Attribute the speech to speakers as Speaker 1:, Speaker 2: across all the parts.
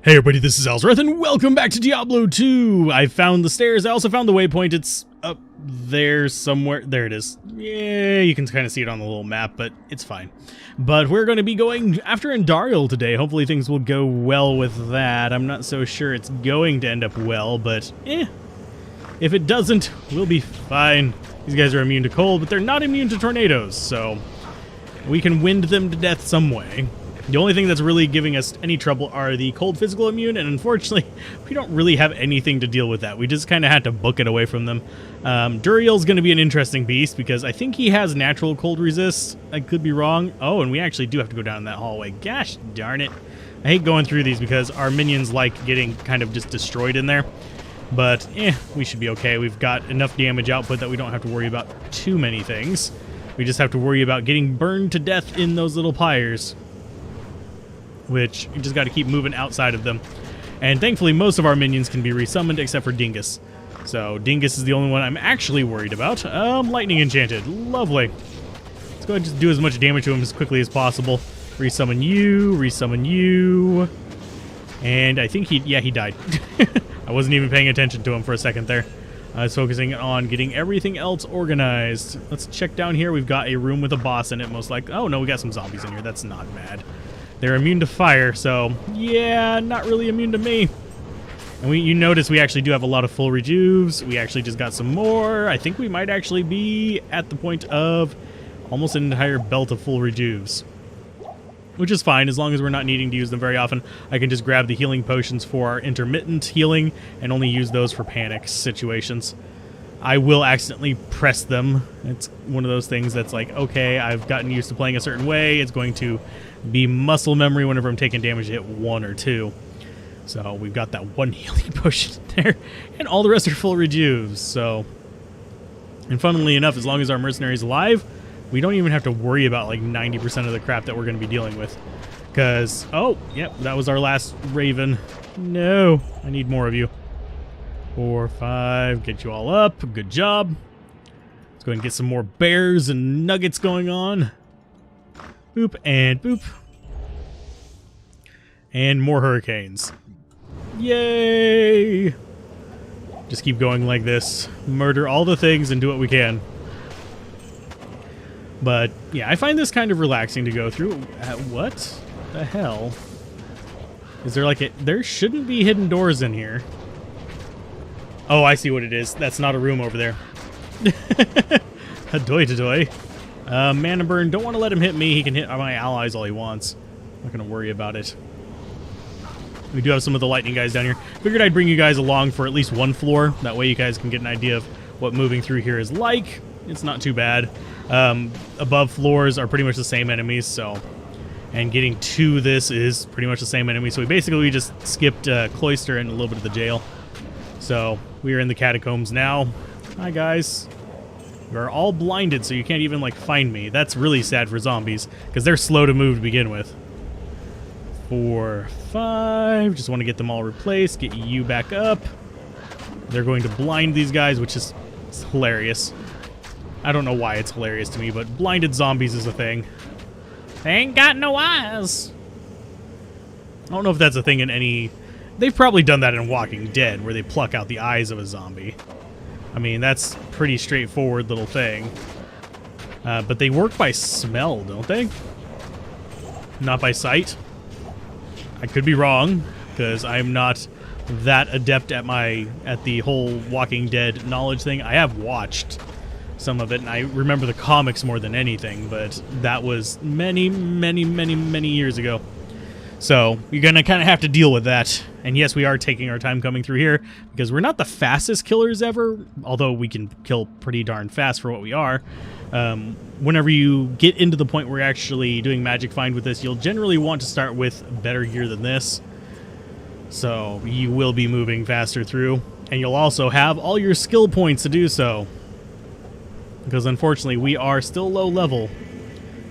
Speaker 1: Hey everybody, this is Alzorath, and welcome back to Diablo 2! I found the stairs, I also found the waypoint, it's up there somewhere. There it is. Yeah, you can kind of see it on the little map, but it's fine. But we're going to be going after Andariel today. Hopefully things will go well with that. I'm not so sure it's going to end up well, but if it doesn't, we'll be fine. These guys are immune to cold, but they're not immune to tornadoes, so we can wind them to death some way. The only thing that's really giving us any trouble are the cold physical immune, and unfortunately, we don't really have anything to deal with that. We just kind of had to book it away from them. Duriel's going to be an interesting beast, because I think he has natural cold resist. I could be wrong. Oh, and we actually do have to go down that hallway. Gosh darn it. I hate going through these because our minions like getting kind of just destroyed in there. But, we should be okay. We've got enough damage output that we don't have to worry about too many things. We just have to worry about getting burned to death in those little pyres, which you just got to keep moving outside of them. And thankfully, most of our minions can be resummoned except for Dingus. So Dingus is the only one I'm actually worried about. Lightning Enchanted. Lovely. Let's go ahead and just do as much damage to him as quickly as possible. Resummon you. And I think he died. I wasn't even paying attention to him for a second there. I was focusing on getting everything else organized. Let's check down here. We've got a room with a boss in it, most likely. Oh, no, we got some zombies in here. That's not bad. They're immune to fire, so yeah, not really immune to me. And you notice we actually do have a lot of full rejuves. We actually just got some more. I think we might actually be at the point of almost an entire belt of full rejuves, which is fine as long as we're not needing to use them very often. I can just grab the healing potions for our intermittent healing and only use those for panic situations. I will accidentally press them. It's one of those things that's like, okay, I've gotten used to playing a certain way. It's going to be muscle memory whenever I'm taking damage to hit 1 or 2. So we've got that one healing potion there, and all the rest are full rejuves. So, and funnily enough, as long as our mercenary's alive, we don't even have to worry about like 90% of the crap that we're going to be dealing with. Because, oh, yep, that was our last raven. No, I need more of you. 4, 5, get you all up. Good job. Let's go ahead and get some more bears and nuggets going on. Boop and boop. And more hurricanes. Yay! Just keep going like this. Murder all the things and do what we can. But, yeah, I find this kind of relaxing to go through. What the hell? Is there like a... There shouldn't be hidden doors in here. Oh, I see what it is. That's not a room over there. Adoy-to-doy. Mana Burn, don't want to let him hit me. He can hit my allies all he wants. I'm not going to worry about it. We do have some of the lightning guys down here. Figured I'd bring you guys along for at least one floor. That way you guys can get an idea of what moving through here is like. It's not too bad. Above floors are pretty much the same enemies, so... And getting to this is pretty much the same enemy. So we just skipped Cloister and a little bit of the jail. So we are in the catacombs now. Hi, guys. We're all blinded, so you can't even, like, find me. That's really sad for zombies, because they're slow to move to begin with. 4, 5. Just want to get them all replaced. Get you back up. They're going to blind these guys, which is hilarious. I don't know why it's hilarious to me, but blinded zombies is a thing. They ain't got no eyes. I don't know if that's a thing in any... They've probably done that in Walking Dead, where they pluck out the eyes of a zombie. I mean, that's pretty straightforward little thing. But they work by smell, don't they? Not by sight? I could be wrong, because I'm not that adept at the whole Walking Dead knowledge thing. I have watched some of it, and I remember the comics more than anything, but that was many, many, many, many years ago. So, you're going to kind of have to deal with that. And yes, we are taking our time coming through here, because we're not the fastest killers ever, although we can kill pretty darn fast for what we are. Whenever you get into the point where you're actually doing Magic Find with this, you'll generally want to start with better gear than this. So, you will be moving faster through, and you'll also have all your skill points to do so. Because unfortunately, we are still low level.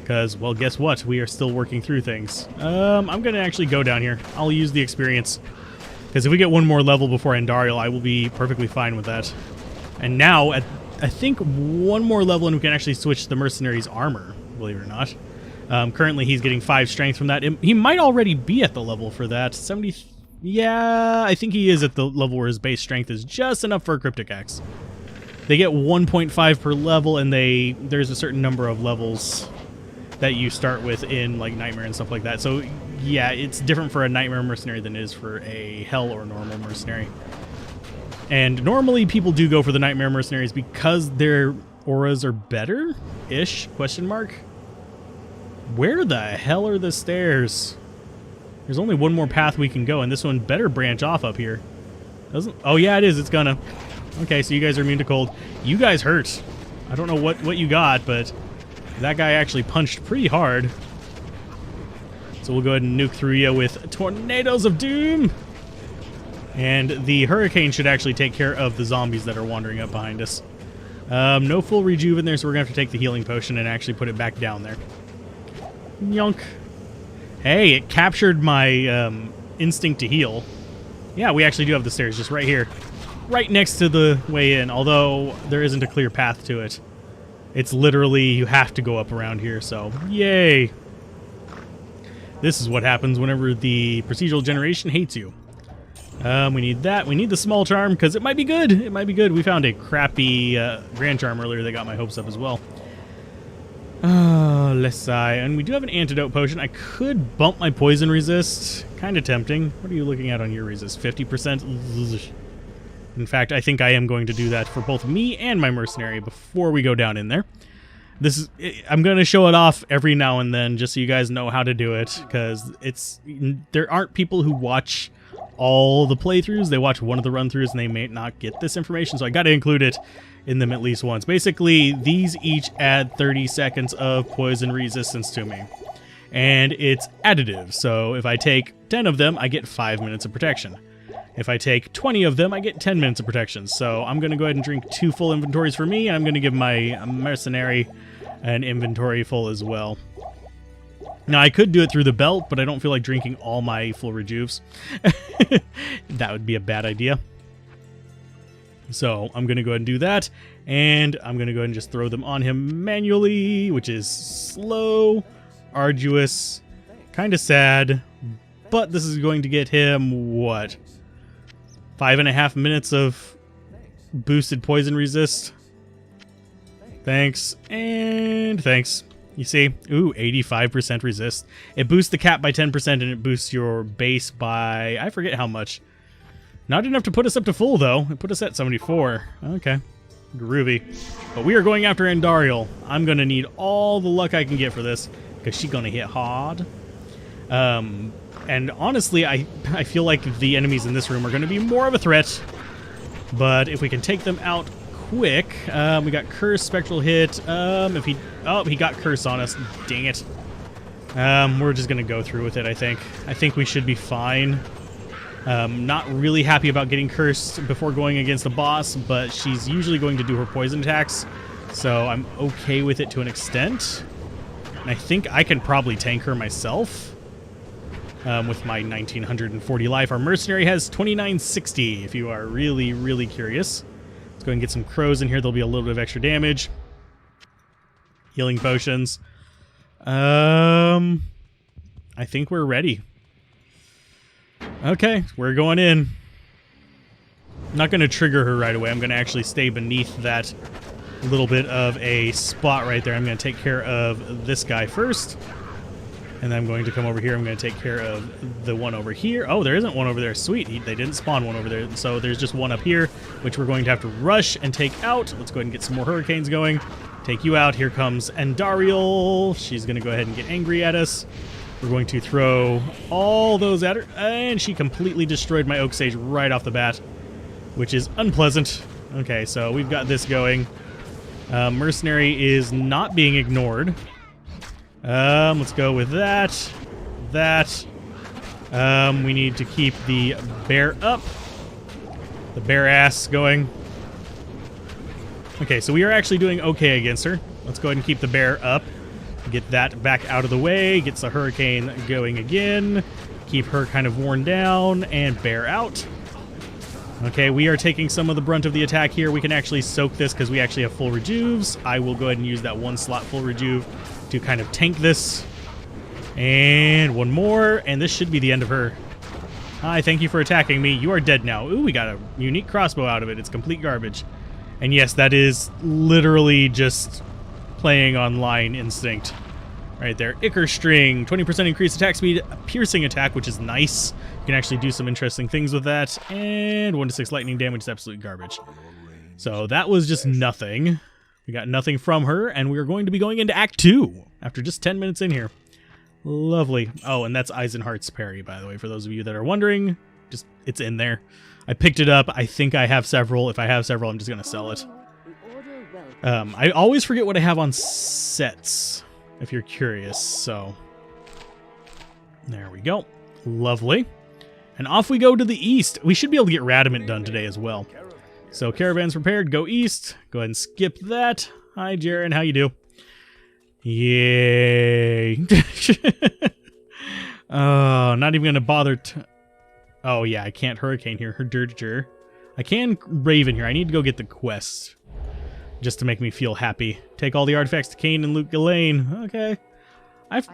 Speaker 1: Because, well, guess what? We are still working through things. I'm going to actually go down here. I'll use the experience. Because if we get one more level before Andariel, I will be perfectly fine with that. And now, I think one more level and we can actually switch the mercenary's armor, believe it or not. Currently, he's getting 5 strength from that. He might already be at the level for that. Yeah, I think he is at the level where his base strength is just enough for a Cryptic Axe. They get 1.5 per level, and there's a certain number of levels that you start with in like Nightmare and stuff like that. So yeah, it's different for a Nightmare Mercenary than it is for a Hell or normal Mercenary. And normally people do go for the Nightmare Mercenaries because their auras are better-ish, question mark. Where the hell are the stairs? There's only one more path we can go, and this one better branch off up here. Doesn't? Oh yeah, it is. It's gonna. Okay, so you guys are immune to cold. You guys hurt. I don't know what you got, but that guy actually punched pretty hard. So we'll go ahead and nuke through you with Tornadoes of Doom. And the Hurricane should actually take care of the zombies that are wandering up behind us. No full rejuve in there, so we're going to have to take the healing potion and actually put it back down there. Yonk. Hey, it captured my instinct to heal. Yeah, we actually do have the stairs just right here. Right next to the way in, although there isn't a clear path to it. It's literally, you have to go up around here, so yay. This is what happens whenever the procedural generation hates you. We need that. We need the small charm, because it might be good. It might be good. We found a crappy grand charm earlier that got my hopes up as well. Let's sigh. And we do have an antidote potion. I could bump my poison resist. Kind of tempting. What are you looking at on your resist? 50%? In fact, I think I am going to do that for both me and my mercenary before we go down in there. I'm going to show it off every now and then just so you guys know how to do it, because there aren't people who watch all the playthroughs. They watch one of the run-throughs and they may not get this information, so I got to include it in them at least once. Basically, these each add 30 seconds of poison resistance to me, and it's additive. So if I take 10 of them, I get 5 minutes of protection. If I take 20 of them, I get 10 minutes of protection. So I'm going to go ahead and drink 2 full inventories for me, and I'm going to give my mercenary an inventory full as well. Now, I could do it through the belt, but I don't feel like drinking all my full rejuves. That would be a bad idea. So I'm going to go ahead and do that, and I'm going to go ahead and just throw them on him manually, which is slow, arduous, kind of sad, but this is going to get him, what, 5.5 minutes of boosted poison resist. Thanks, and thanks. You see, ooh, 85% resist. It boosts the cap by 10%, and it boosts your base by, I forget how much. Not enough to put us up to full, though. It put us at 74. Okay, groovy. But we are going after Andariel. I'm going to need all the luck I can get for this, because she's going to hit hard. And honestly, I feel like the enemies in this room are going to be more of a threat. But if we can take them out quick, we got Curse, Spectral Hit. He got Curse on us. Dang it. We're just going to go through with it, I think. I think we should be fine. Not really happy about getting Cursed before going against the boss, but she's usually going to do her poison attacks, so I'm okay with it to an extent. And I think I can probably tank her myself. With my 1940 life. Our mercenary has 2960, if you are really, really curious. Let's go ahead and get some crows in here. There'll be a little bit of extra damage. Healing potions. I think we're ready. Okay, we're going in. I'm not going to trigger her right away. I'm going to actually stay beneath that little bit of a spot right there. I'm going to take care of this guy first. And then I'm going to come over here. I'm going to take care of the one over here. Oh, there isn't one over there. Sweet. They didn't spawn one over there. So there's just one up here, which we're going to have to rush and take out. Let's go ahead and get some more hurricanes going. Take you out. Here comes Andariel. She's going to go ahead and get angry at us. We're going to throw all those at her. And she completely destroyed my Oak Sage right off the bat, which is unpleasant. Okay, so we've got this going. Mercenary is not being ignored. Let's go with that. We need to keep the bear up. The bear ass going. Okay, so we are actually doing okay against her. Let's go ahead and keep the bear up. Get that back out of the way. Gets the hurricane going again. Keep her kind of worn down. And bear out. Okay, we are taking some of the brunt of the attack here. We can actually soak this because we actually have full rejuves. I will go ahead and use that one slot full rejuve to kind of tank this. And one more, and this should be the end of her. Hi, thank you for attacking me. You are dead now. Ooh, we got a unique crossbow out of it. It's complete garbage. And yes, that is literally just playing on line instinct. Right there. Ichor String, 20% increased attack speed, a piercing attack, which is nice. You can actually do some interesting things with that. And 1-6 lightning damage is absolute garbage. So that was just nothing. We got nothing from her, and we're going to be going into Act 2 after just 10 minutes in here. Lovely. Oh, and that's Eisenhart's parry, by the way, for those of you that are wondering. Just, it's in there. I picked it up. I think I have several. If I have several, I'm just going to sell it. I always forget what I have on sets, if you're curious. So, there we go. Lovely. And off we go to the east. We should be able to get Radiment done today as well. So, caravan's prepared. Go east. Go ahead and skip that. Hi, Jaren. How you do? Yay. Oh, not even going to bother to... Oh, yeah, I can't Hurricane here. Herdirger. I can Raven here. I need to go get the quest. Just to make me feel happy. Take all the artifacts to Kane and Luke Ghislaine. Okay.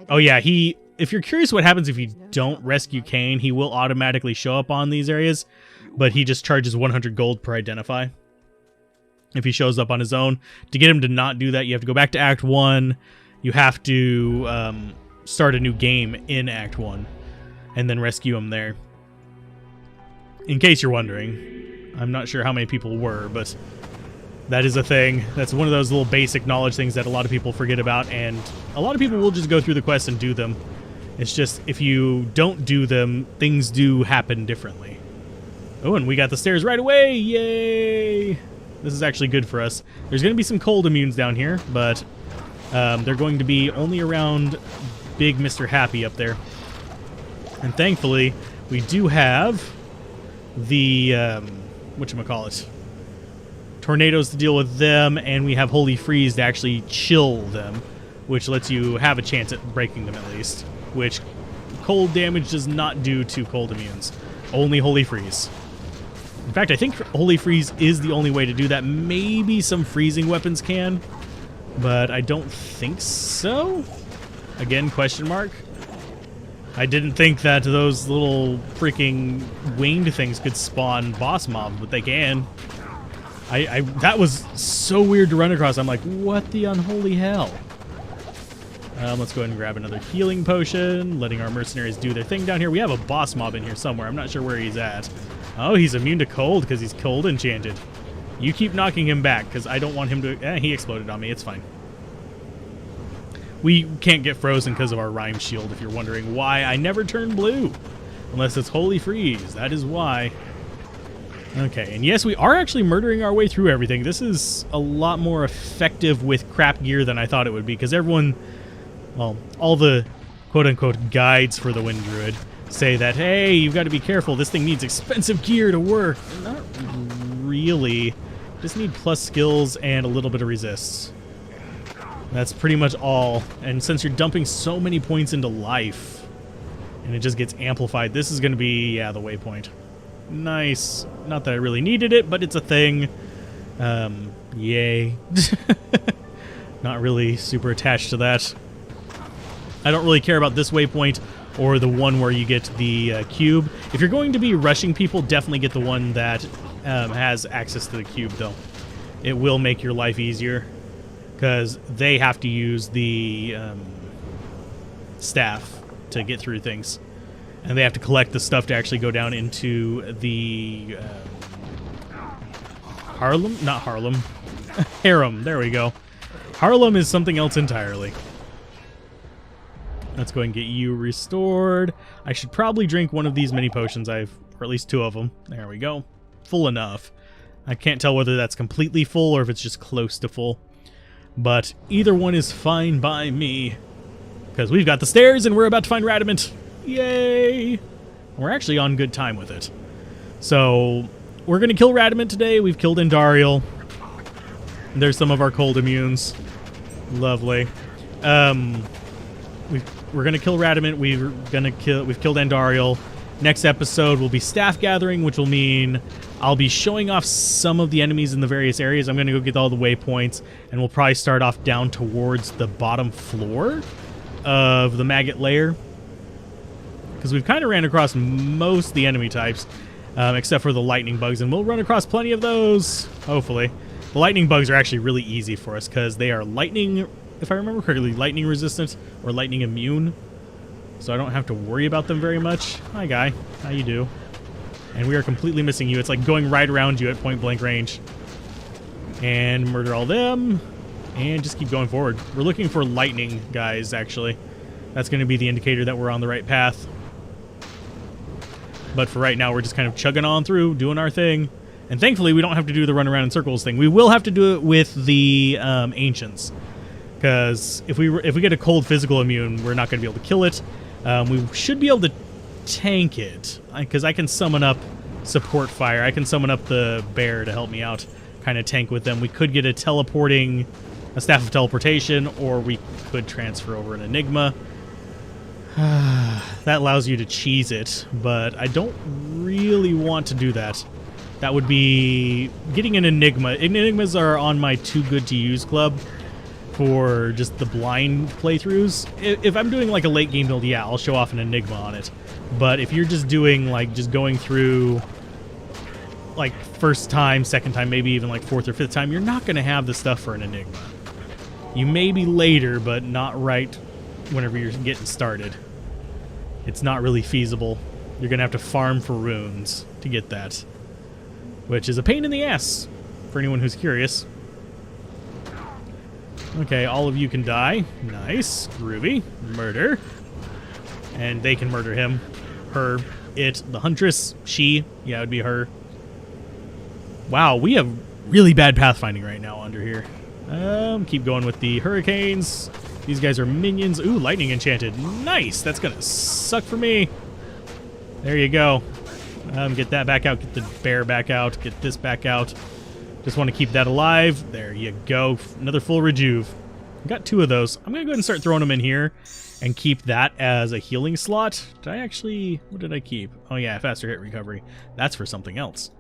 Speaker 1: Oh, yeah, if you're curious what happens if you don't rescue Kane, he will automatically show up on these areas, but he just charges 100 gold per identify if he shows up on his own. To get him to not do that, you have to go back to Act 1. You have to start a new game in Act 1 and then rescue him there. In case you're wondering, I'm not sure how many people were, but that is a thing. That's one of those little basic knowledge things that a lot of people forget about, and a lot of people will just go through the quests and do them. It's just, if you don't do them, things do happen differently. Oh, and we got the stairs right away! Yay! This is actually good for us. There's going to be some cold immunes down here, but they're going to be only around Big Mr. Happy up there. And thankfully, we do have the, whatchamacallit, tornadoes to deal with them, and we have Holy Freeze to actually chill them, which lets you have a chance at breaking them at least, which cold damage does not do to cold immunes. Only Holy Freeze. In fact, I think Holy Freeze is the only way to do that. Maybe some freezing weapons can, but I don't think so. Again, question mark. I didn't think that those little freaking winged things could spawn boss mobs, but they can. That was so weird to run across. I'm like, what the unholy hell? Let's go ahead and grab another healing potion, letting our mercenaries do their thing down here. We have a boss mob in here somewhere. I'm not sure where he's at. Oh, he's immune to cold because he's cold enchanted. You keep knocking him back because I don't want him to... he exploded on me. It's fine. We can't get frozen because of our Rhyme Shield, if you're wondering why I never turn blue. Unless it's Holy Freeze. That is why. Okay, and yes, we are actually murdering our way through everything. This is a lot more effective with crap gear than I thought it would be, because everyone, well, all the quote-unquote guides for the Wind Druid say that, hey, you've got to be careful, this thing needs expensive gear to work. Not really. Just need plus skills and a little bit of resists. That's pretty much all. And since you're dumping so many points into life, and it just gets amplified, this is going to be, yeah, the waypoint. Nice. Not that I really needed it, but it's a thing. Yay. Not really super attached to that. I don't really care about this waypoint or the one where you get the cube. If you're going to be rushing people, definitely get the one that has access to the cube, though. It will make your life easier, because they have to use the staff to get through things. And they have to collect the stuff to actually go down into the Harlem? Not Harlem. Harem. There we go. Harlem is something else entirely. Let's go ahead and get you restored. I should probably drink one of these mini potions. Or at least two of them. There we go. Full enough. I can't tell whether that's completely full or if it's just close to full. But either one is fine by me, because we've got the stairs and we're about to find Radiment. Yay! We're actually on good time with it. So, we're going to kill Radiment today. We've killed Andariel. There's some of our cold immunes. Lovely. We're going to kill Radiment. We've killed Andariel. Next episode will be staff gathering, which will mean I'll be showing off some of the enemies in the various areas. I'm going to go get all the waypoints, and we'll probably start off down towards the bottom floor of the maggot lair. because we've kind of ran across most of the enemy types, except for the lightning bugs, and we'll run across plenty of those, hopefully. The lightning bugs are actually really easy for us because they are lightning, if I remember correctly, lightning resistant or lightning immune. So I don't have to worry about them very much. Hi, guy. How you do? And we are completely missing you. It's like going right around you at point blank range. And murder all them. And just keep going forward. We're looking for lightning guys, actually. That's going to be the indicator that we're on the right path. But for right now, we're just kind of chugging on through, doing our thing. And thankfully, we don't have to do the run around in circles thing. We will have to do it with the ancients, because if we get a cold physical immune, we're not going to be able to kill it. We should be able to tank it, because I can summon up support fire. I can summon up the bear to help me out, kind of tank with them. We could get a staff of teleportation, or we could transfer over an enigma. That allows you to cheese it, but I don't really want to do that. That would be getting an enigma. Enigmas are on my too good to use club for just the blind playthroughs. If I'm doing like a late game build, yeah, I'll show off an enigma on it. But if you're just doing like just going through like first time, second time, maybe even like fourth or fifth time, you're not going to have the stuff for an enigma. You may be later, but not right whenever you're getting started. It's not really feasible. You're going to have to farm for runes to get that, which is a pain in the ass for anyone who's curious. Okay, all of you can die. Nice. Groovy. Murder. And they can murder him. Her. It. The huntress. She. Yeah, it would be her. Wow, we have really bad pathfinding right now under here. Keep going with the hurricanes. These guys are minions. Ooh, lightning enchanted. Nice. That's going to suck for me. There you go. Get that back out. Get the bear back out. Get this back out. Just want to keep that alive. There you go. Another full rejuve. Got 2 of those. I'm going to go ahead and start throwing them in here and keep that as a healing slot. Did I actually... What did I keep? Oh, yeah, faster hit recovery. That's for something else.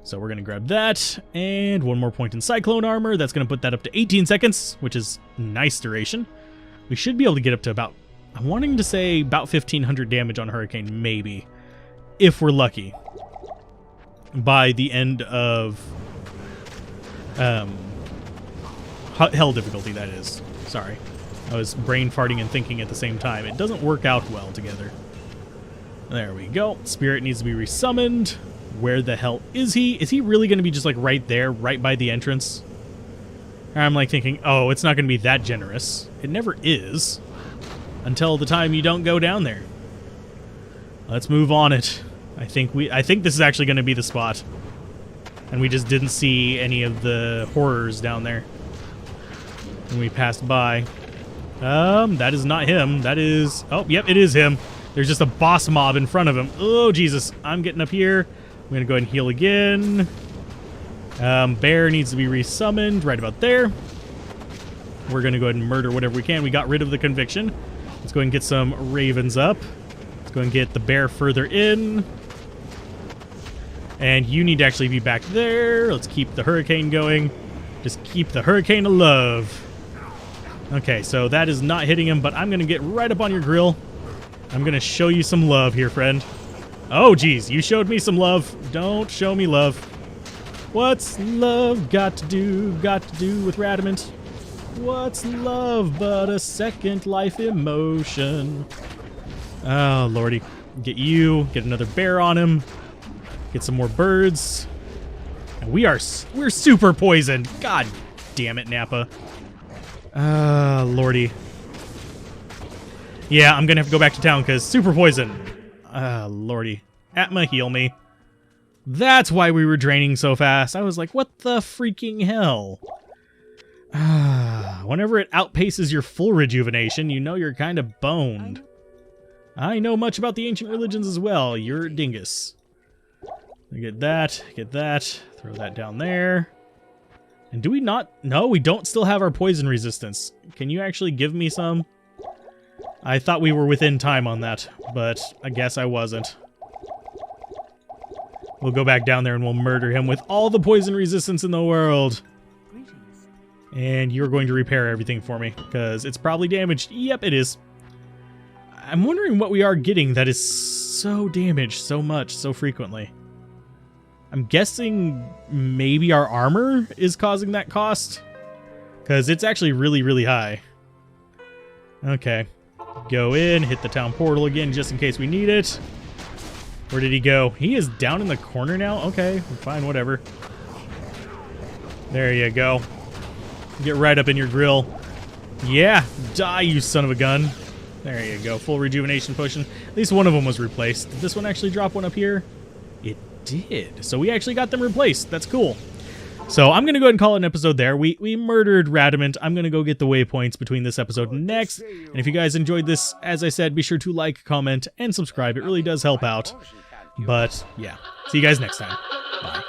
Speaker 1: So we're going to grab that. And 1 more point in Cyclone Armor. That's going to put that up to 18 seconds, which is nice duration. We should be able to get up to about... I'm wanting to say about 1,500 damage on Hurricane, maybe. If we're lucky. By the end of... hell difficulty, that is. Sorry. I was brain farting and thinking at the same time. It doesn't work out well together. There we go. Spirit needs to be resummoned. Where the hell is he? Is he really going to be just like right there, right by the entrance? I'm like thinking, oh, it's not going to be that generous. It never is. Until the time you don't go down there. Let's move on it. I think this is actually going to be the spot. And we just didn't see any of the horrors down there when we passed by. That is not him. That is... Oh, yep, it is him. There's just a boss mob in front of him. Oh, Jesus. I'm getting up here. I'm going to go ahead and heal again. Bear needs to be resummoned right about there. We're going to go ahead and murder whatever we can. We got rid of the conviction. Let's go ahead and get some ravens up. Let's go ahead and get the bear further in. And you need to actually be back there. Let's keep the hurricane going. Just keep the hurricane alive. Okay, so that is not hitting him, but I'm going to get right up on your grill. I'm going to show you some love here, friend. Oh, geez, you showed me some love. Don't show me love. What's love got to do with Radamant? What's love but a second life emotion? Oh, lordy. Get you. Get another bear on him. Get some more birds. And we're super poisoned. God damn it, Nappa. Lordy. Yeah, I'm gonna have to go back to town because super poison. Lordy. Atma, heal me. That's why we were draining so fast. I was like, what the freaking hell? Whenever it outpaces your full rejuvenation, you know you're kind of boned. I know much about the ancient religions as well. You're a dingus. Get that, throw that down there. And do we not? No, we don't still have our poison resistance. Can you actually give me some? I thought we were within time on that, but I guess I wasn't. We'll go back down there and we'll murder him with all the poison resistance in the world. And you're going to repair everything for me, because it's probably damaged. Yep, it is. I'm wondering what we are getting that is so damaged so much, so frequently. I'm guessing maybe our armor is causing that cost, because it's actually really, really high. Okay. Go in, hit the town portal again just in case we need it. Where did he go? He is down in the corner now? Okay, fine, whatever. There you go. Get right up in your grill. Yeah, die, you son of a gun. There you go, full rejuvenation potion. At least one of them was replaced. Did this one actually drop one up here? It did. So we actually got them replaced. That's cool. So I'm going to go ahead and call it an episode there. We murdered Radamant. I'm going to go get the waypoints between this episode and next. And if you guys enjoyed this, as I said, be sure to like, comment, and subscribe. It really does help out. But yeah, see you guys next time. Bye.